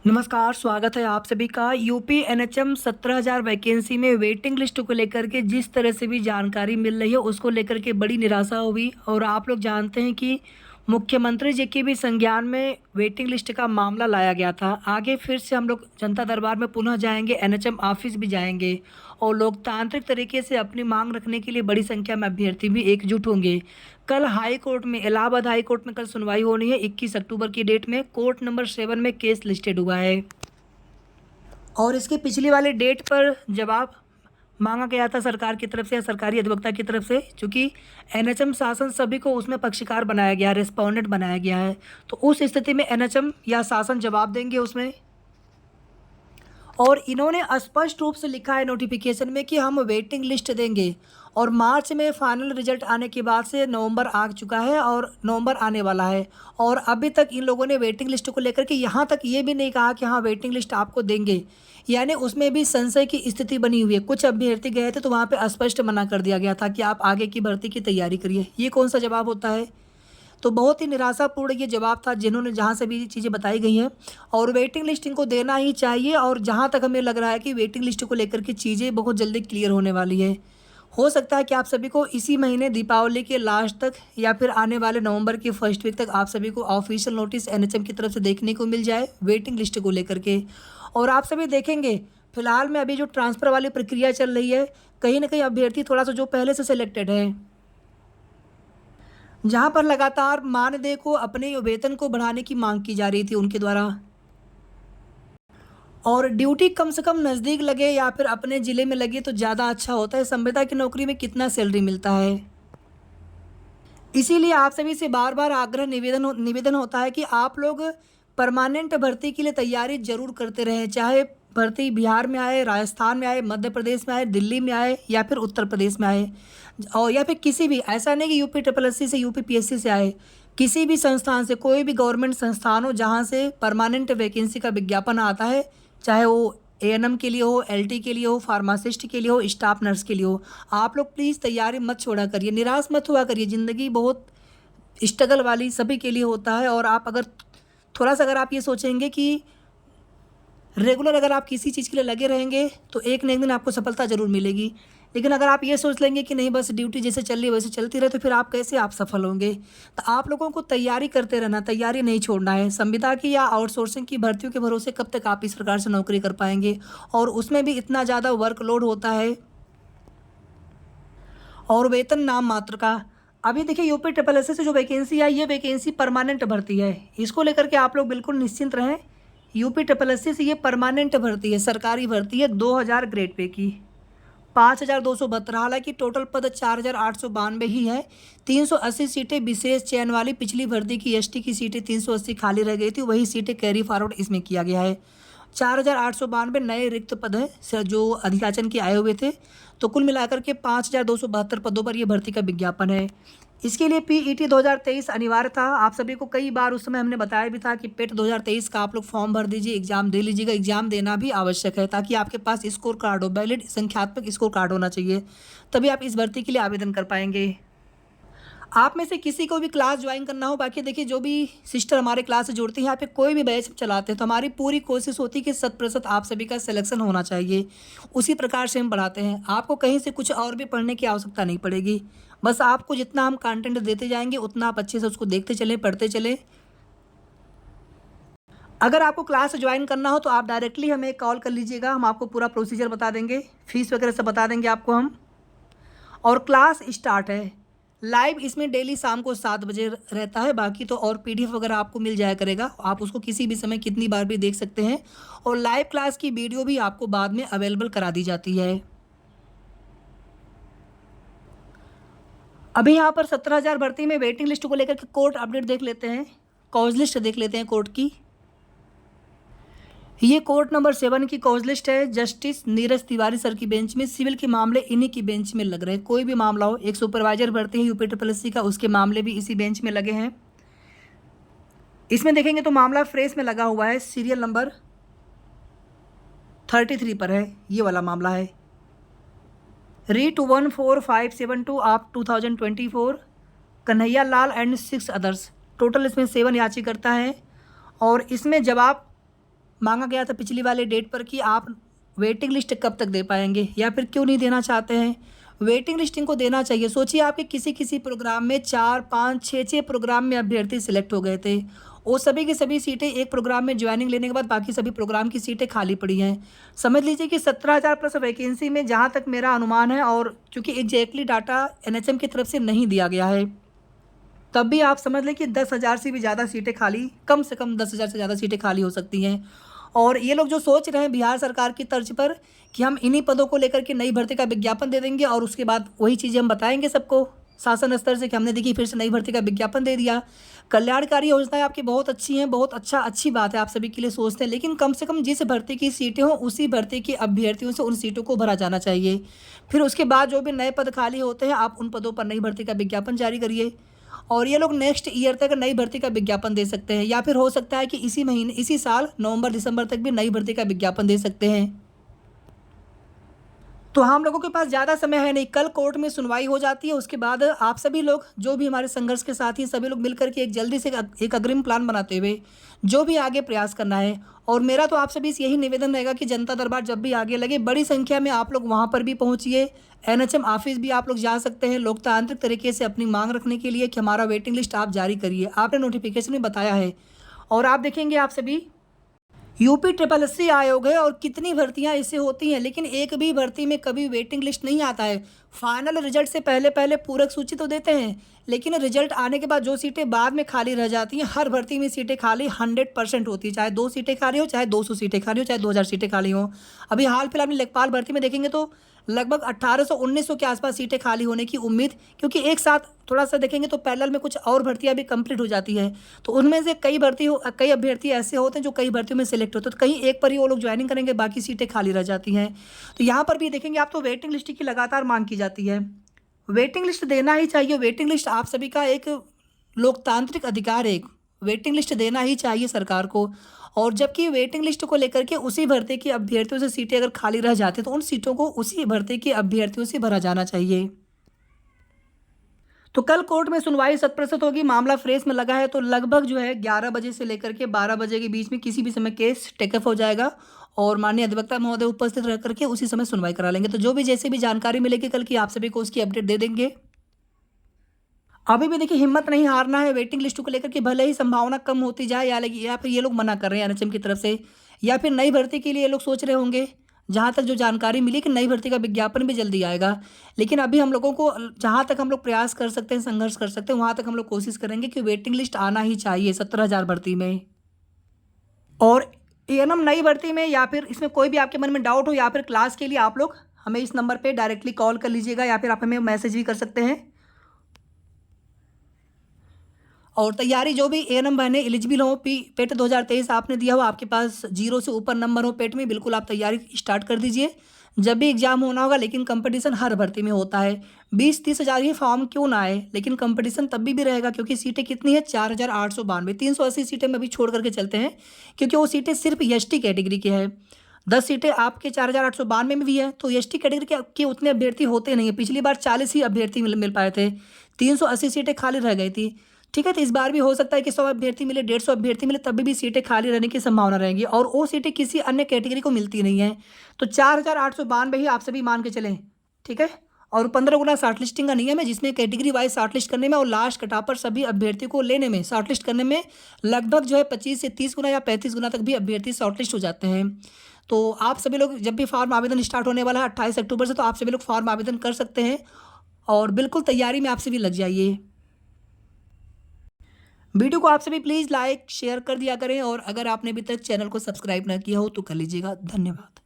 नमस्कार, स्वागत है आप सभी का। यूपी एनएचएम 17,000 वैकेंसी में वेटिंग लिस्ट को लेकर के जिस तरह से भी जानकारी मिल रही है, उसको लेकर के बड़ी निराशा हुई। और आप लोग जानते हैं कि मुख्यमंत्री जी के भी संज्ञान में वेटिंग लिस्ट का मामला लाया गया था। आगे फिर से हम लोग जनता दरबार में पुनः जाएंगे, एनएचएम ऑफिस भी जाएंगे और लोकतांत्रिक तरीके से अपनी मांग रखने के लिए बड़ी संख्या में अभ्यर्थी भी एकजुट होंगे। कल हाई कोर्ट में, इलाहाबाद हाई कोर्ट में कल सुनवाई होनी है 21 अक्टूबर की डेट में। कोर्ट नंबर 7 में केस लिस्टेड हुआ है और इसके पिछली वाले डेट पर जवाब मांगा गया था सरकार की तरफ से या सरकारी अधिवक्ता की तरफ से, क्योंकि एनएचएम शासन सभी को उसमें पक्षकार बनाया गया, रेस्पोंडेंट बनाया गया है। तो उस स्थिति में एनएचएम या शासन जवाब देंगे उसमें। और इन्होंने स्पष्ट रूप से लिखा है नोटिफिकेशन में कि हम वेटिंग लिस्ट देंगे। और मार्च में फाइनल रिजल्ट आने के बाद से नवंबर आ चुका है और नवंबर आने वाला है, और अभी तक इन लोगों ने वेटिंग लिस्ट को लेकर के यहाँ तक ये भी नहीं कहा कि हाँ वेटिंग लिस्ट आपको देंगे। यानी उसमें भी संशय की स्थिति बनी हुई है। कुछ अभ्यर्थी गए थे तो वहाँ पे स्पष्ट मना कर दिया गया था कि आप आगे की भर्ती की तैयारी करिए। ये कौन सा जवाब होता है? तो बहुत ही निराशापूर्ण ये जवाब था जिन्होंने जहाँ से भी चीज़ें बताई गई हैं। और वेटिंग लिस्ट इनको देना ही चाहिए। और जहाँ तक हमें लग रहा है कि वेटिंग लिस्ट को लेकर के चीज़ें बहुत जल्दी क्लियर होने वाली है। हो सकता है कि आप सभी को इसी महीने दीपावली के लास्ट तक या फिर आने वाले नवंबर के फर्स्ट वीक तक आप सभी को ऑफिशियल नोटिस एनएचएम की तरफ से देखने को मिल जाए वेटिंग लिस्ट को लेकर के। और आप सभी देखेंगे फिलहाल में अभी जो ट्रांसफ़र वाली प्रक्रिया चल रही है, कहीं ना कहीं अभ्यर्थी थोड़ा सा जो पहले से सिलेक्टेड है, जहां पर लगातार मानदेय को, अपने वेतन को बढ़ाने की मांग की जा रही थी उनके द्वारा। और ड्यूटी कम से कम नज़दीक लगे या फिर अपने ज़िले में लगे तो ज़्यादा अच्छा होता है। संविदा की नौकरी में कितना सैलरी मिलता है? इसीलिए आप सभी से बार बार आग्रह निवेदन होता है कि आप लोग परमानेंट भर्ती के लिए तैयारी जरूर करते रहें। चाहे भर्ती बिहार में आए, राजस्थान में आए, मध्य प्रदेश में आए, दिल्ली में आए या फिर उत्तर प्रदेश में आए, और या फिर किसी भी, ऐसा नहीं कि यूपी ट्रिपल एस सी से, यूपी पीएससी से आए, किसी भी संस्थान से, कोई भी गवर्नमेंट संस्थान हो जहाँ से परमानेंट वैकेंसी का विज्ञापन आता है, चाहे वो एएनएम के लिए हो, एलटी के लिए हो, फार्मासिस्ट के लिए हो, स्टाफ नर्स के लिए हो, आप लोग प्लीज़ तैयारी मत छोड़ा करिए, निराश मत हुआ करिए। ज़िंदगी बहुत स्ट्रगल वाली सभी के लिए होता है। और आप अगर थोड़ा सा, अगर आप ये सोचेंगे कि रेगुलर अगर आप किसी चीज़ के लिए लगे रहेंगे तो एक न एक दिन आपको सफलता ज़रूर मिलेगी। लेकिन अगर आप ये सोच लेंगे कि नहीं बस ड्यूटी जैसे चल रही है वैसे चलती रहे, तो फिर आप कैसे आप सफल होंगे? तो आप लोगों को तैयारी करते रहना, तैयारी नहीं छोड़ना है। संविदा की या आउटसोर्सिंग की भर्तियों के भरोसे कब तक आप इस प्रकार से नौकरी कर पाएंगे? और उसमें भी इतना ज़्यादा वर्कलोड होता है और वेतन नाम मात्र का। अभी देखिए यूपी ट्रिपल एस से जो वैकेंसी है, ये वैकेंसी परमानेंट भर्ती है। इसको लेकर के आप लोग बिल्कुल निश्चिंत रहें। यूपी ट्रिपल एस से ये परमानेंट भर्ती है, सरकारी भर्ती है, 2000 ग्रेड पे की, 5272। हालांकि टोटल पद 4892 ही है। 380 सीटें विशेष चयन वाली, पिछली भर्ती की एसटी की सीटें 380 खाली रह गई थी, वही सीटें कैरी फॉरवर्ड इसमें किया गया है। 4892 नए रिक्त पद हैं जो अधियाचन के आए हुए थे। तो कुल मिलाकर के 5272 पदों पर यह भर्ती का विज्ञापन है। इसके लिए पीईटी 2023 अनिवार्य था। आप सभी को कई बार उस समय हमने बताया भी था कि पेट 2023 का आप लोग फॉर्म भर दीजिए, एग्जाम दे लीजिएगा। एग्जाम देना भी आवश्यक है ताकि आपके पास स्कोर कार्ड हो, वैलिड संख्यात्मक स्कोर कार्ड होना चाहिए, तभी आप इस भर्ती के लिए आवेदन कर पाएंगे। आप में से किसी को भी क्लास ज्वाइन करना हो, बाकी देखिए जो भी सिस्टर हमारे क्लास से जुड़ती हैं, यहाँ पे कोई भी बैच चलाते हैं तो हमारी पूरी कोशिश होती है कि 100% आप सभी का सिलेक्शन होना चाहिए। उसी प्रकार से हम पढ़ाते हैं। आपको कहीं से कुछ और भी पढ़ने की आवश्यकता नहीं पड़ेगी। बस आपको जितना हम कंटेंट देते जाएंगे उतना आप अच्छे से उसको देखते चलें, पढ़ते चलें। अगर आपको क्लास ज्वाइन करना हो तो आप डायरेक्टली हमें कॉल कर लीजिएगा, हम आपको पूरा प्रोसीजर बता देंगे, फीस वगैरह सब बता देंगे आपको हम। और क्लास स्टार्ट है लाइव, इसमें डेली शाम को 7 बजे रहता है। बाकी तो और पीडीएफ वगैरह आपको मिल जाया करेगा, आप उसको किसी भी समय कितनी बार भी देख सकते हैं। और लाइव क्लास की वीडियो भी आपको बाद में अवेलेबल करा दी जाती है। अभी यहाँ पर 17,000 भर्ती में वेटिंग लिस्ट को लेकर के कोर्ट अपडेट देख लेते हैं, कॉज लिस्ट देख लेते हैं कोर्ट की। ये कोर्ट नंबर 7 की कॉज लिस्ट है। जस्टिस नीरज तिवारी सर की बेंच में सिविल के मामले इन्हीं की बेंच में लग रहे हैं। कोई भी मामला हो, एक सुपरवाइजर भर्ती है यूपी ट्रिपल एस सी का, उसके मामले भी इसी बेंच में लगे हैं। इसमें देखेंगे तो मामला फ्रेश में लगा हुआ है, सीरियल नंबर 33 पर है, ये वाला मामला है। Writ 14572 of 2024, Kanhaiya Lal and 6 others. Total इसमें 7 याचिकाकर्ता हैं और इसमें जवाब मांगा गया था पिछली वाले डेट पर कि आप वेटिंग लिस्ट कब तक दे पाएंगे या फिर क्यों नहीं देना चाहते हैं। वेटिंग लिस्ट इनको देना चाहिए। सोचिए आपके किसी किसी प्रोग्राम में 4 5 6 प्रोग्राम में अभ्यर्थी सिलेक्ट हो गए थे, वो सभी की सभी सीटें एक प्रोग्राम में ज्वाइनिंग लेने के बाद बाकी सभी प्रोग्राम की सीटें खाली पड़ी हैं। समझ लीजिए कि 17,000 प्लस वैकेंसी में जहाँ तक मेरा अनुमान है, और क्योंकि एग्जैक्टली डाटा एनएचएम की तरफ से नहीं दिया गया है, तब भी आप समझ लें कि 10,000 से भी ज़्यादा सीटें खाली, कम से कम 10,000 से ज़्यादा सीटें खाली हो सकती हैं। और ये लोग जो सोच रहे हैं बिहार सरकार की तर्ज पर कि हम इन्हीं पदों को लेकर के नई भर्ती का विज्ञापन दे देंगे और उसके बाद वही चीज़ें हम बताएंगे सबको शासन स्तर से कि हमने देखी फिर से नई भर्ती का विज्ञापन दे दिया। कल्याणकारी योजनाएं आपकी बहुत अच्छी हैं, बहुत अच्छी बात है, आप सभी के लिए सोचते हैं, लेकिन कम से कम जिस भर्ती की सीटें हों उसी भर्ती के अभ्यर्थियों से उन सीटों को भरा जाना चाहिए। फिर उसके बाद जो भी नए पद खाली होते हैं आप उन पदों पर नई भर्ती का विज्ञापन जारी करिए, और ये लोग नेक्स्ट ईयर तक नई भर्ती का विज्ञापन दे सकते हैं, या फिर हो सकता है कि इसी महीने इसी साल नवंबर दिसंबर तक भी नई भर्ती का विज्ञापन दे सकते हैं। तो हम लोगों के पास ज़्यादा समय है नहीं, कल कोर्ट में सुनवाई हो जाती है, उसके बाद आप सभी लोग जो भी हमारे संघर्ष के साथी सभी लोग मिलकर के एक जल्दी से एक अग्रिम प्लान बनाते हुए जो भी आगे प्रयास करना है। और मेरा तो आप सभी से यही निवेदन रहेगा कि जनता दरबार जब भी आगे लगे बड़ी संख्या में आप लोग वहाँ पर भी पहुँचिए। एनएचएम ऑफिस भी आप लोग जा सकते हैं लोकतांत्रिक तरीके से अपनी मांग रखने के लिए कि हमारा वेटिंग लिस्ट आप जारी करिए, आपने नोटिफिकेशन में बताया है। और आप देखेंगे आप सभी यूपी ट्रिपल एससी आयोग है और कितनी भर्तियां इससे होती हैं, लेकिन एक भी भर्ती में कभी वेटिंग लिस्ट नहीं आता है। फाइनल रिजल्ट से पहले पहले पूरक सूची तो देते हैं, लेकिन रिजल्ट आने के बाद जो सीटें बाद में खाली रह जाती हैं, हर भर्ती में सीटें खाली 100% होती है, चाहे 2 सीटें खाली हो, चाहे 200 सीटें खाली हो, चाहे 2000 सीटें खाली हो। अभी हाल फिलहाल में लेखपाल भर्ती में देखेंगे तो लगभग 1800-1900 के आसपास सीटें खाली होने की उम्मीद, क्योंकि एक साथ थोड़ा सा देखेंगे तो पैरेलल में कुछ और भर्तियां भी कंप्लीट हो जाती है, तो उनमें से कई अभ्यर्थी ऐसे होते हैं जो कई भर्तियों में सिलेक्ट होते हैं, तो कहीं एक पर ही वो लोग ज्वाइनिंग करेंगे, बाकी सीटें खाली रह जाती हैं। तो यहाँ पर भी देखेंगे आप तो वेटिंग लिस्ट की लगातार मांग की जाती है। वेटिंग लिस्ट देना ही चाहिए, वेटिंग लिस्ट आप सभी का एक लोकतांत्रिक अधिकार है, वेटिंग लिस्ट देना ही चाहिए सरकार को। और जबकि वेटिंग लिस्ट को लेकर के उसी भर्ती के अभ्यर्थियों से सीटें अगर खाली रह जाती तो उन सीटों को उसी भर्ती के अभ्यर्थियों से भरा जाना चाहिए। तो कल कोर्ट में सुनवाई 100% होगी, मामला फ्रेश में लगा है, तो लगभग जो है 11 बजे से लेकर के 12 बजे के बीच में किसी भी समय केस टेकअप हो जाएगा और माननीय अधिवक्ता महोदय उपस्थित रह करके उसी समय सुनवाई करा लेंगे। तो जो भी जैसे भी जानकारी मिलेगी कल की आप सभी को उसकी अपडेट दे देंगे। अभी भी देखिए हिम्मत नहीं हारना है वेटिंग लिस्ट को लेकर के, भले ही संभावना कम होती जाए या फिर ये लोग मना कर रहे हैं एनएचएम की तरफ से, या फिर नई भर्ती के लिए ये लोग सोच रहे होंगे। जहाँ तक जो जानकारी मिली कि नई भर्ती का विज्ञापन भी जल्दी आएगा, लेकिन अभी हम लोगों को जहाँ तक हम लोग प्रयास कर सकते हैं, संघर्ष कर सकते हैं, वहाँ तक हम लोग कोशिश करेंगे कि वेटिंग लिस्ट आना ही चाहिए 17,000 भर्ती में। और एएनएम नई भर्ती में या फिर इसमें कोई भी आपके मन में डाउट हो या फिर क्लास के लिए आप लोग हमें इस नंबर पर डायरेक्टली कॉल कर लीजिएगा, या फिर आप हमें मैसेज भी कर सकते हैं। और तैयारी जो भी एएनएम बहने एलिजिबल हो, पेट 2023 आपने दिया हो, आपके पास 0 से ऊपर नंबर हो पेट में, बिल्कुल आप तैयारी स्टार्ट कर दीजिए। जब भी एग्जाम होना होगा, लेकिन कंपटीशन हर भर्ती में होता है, 20-30 हज़ार ही फॉर्म क्यों ना आए, लेकिन कंपटीशन तब भी रहेगा, क्योंकि सीटें कितनी है 4,892, 380 सीटें में अभी छोड़ करके चलते हैं, क्योंकि वो सीटें सिर्फ एसटी कैटेगरी की है। 10 सीटें आपके 4,892 में भी है, तो एसटी कैटेगरी के उतने अभ्यर्थी होते नहीं है। पिछली बार 40 ही अभ्यर्थी मिल पाए थे, 380 सीटें खाली रह गई थी। ठीक है, तो इस बार भी हो सकता है कि 100 अभ्यर्थी मिले, 150 अभ्यर्थी मिले, तभी भी सीटें खाली रहने की संभावना रहेगी, और वो सीटें किसी अन्य कैटेगरी को मिलती नहीं है। तो 4,892 ही आप सभी मान के चलें, ठीक है। और 15 गुना शॉर्ट लिस्टिंग का नियम है, जिसमें कैटेगरी वाइज शॉर्ट लिस्ट करने में और लास्ट कटाव पर सभी अभ्यर्थियों को लेने में, शॉर्ट लिस्ट करने में लगभग जो है 25 से 30 गुना या 35 गुना तक भी अभ्यर्थी शॉर्ट लिस्ट हो जाते हैं। तो आप सभी लोग जब भी फॉर्म आवेदन स्टार्ट होने वाला है 28 अक्टूबर से, तो आप सभी लोग फॉर्म आवेदन कर सकते हैं और बिल्कुल तैयारी में आप सभी लग जाइए। वीडियो को आप सभी प्लीज़ लाइक शेयर कर दिया करें, और अगर आपने अभी तक चैनल को सब्सक्राइब ना किया हो तो कर लीजिएगा। धन्यवाद।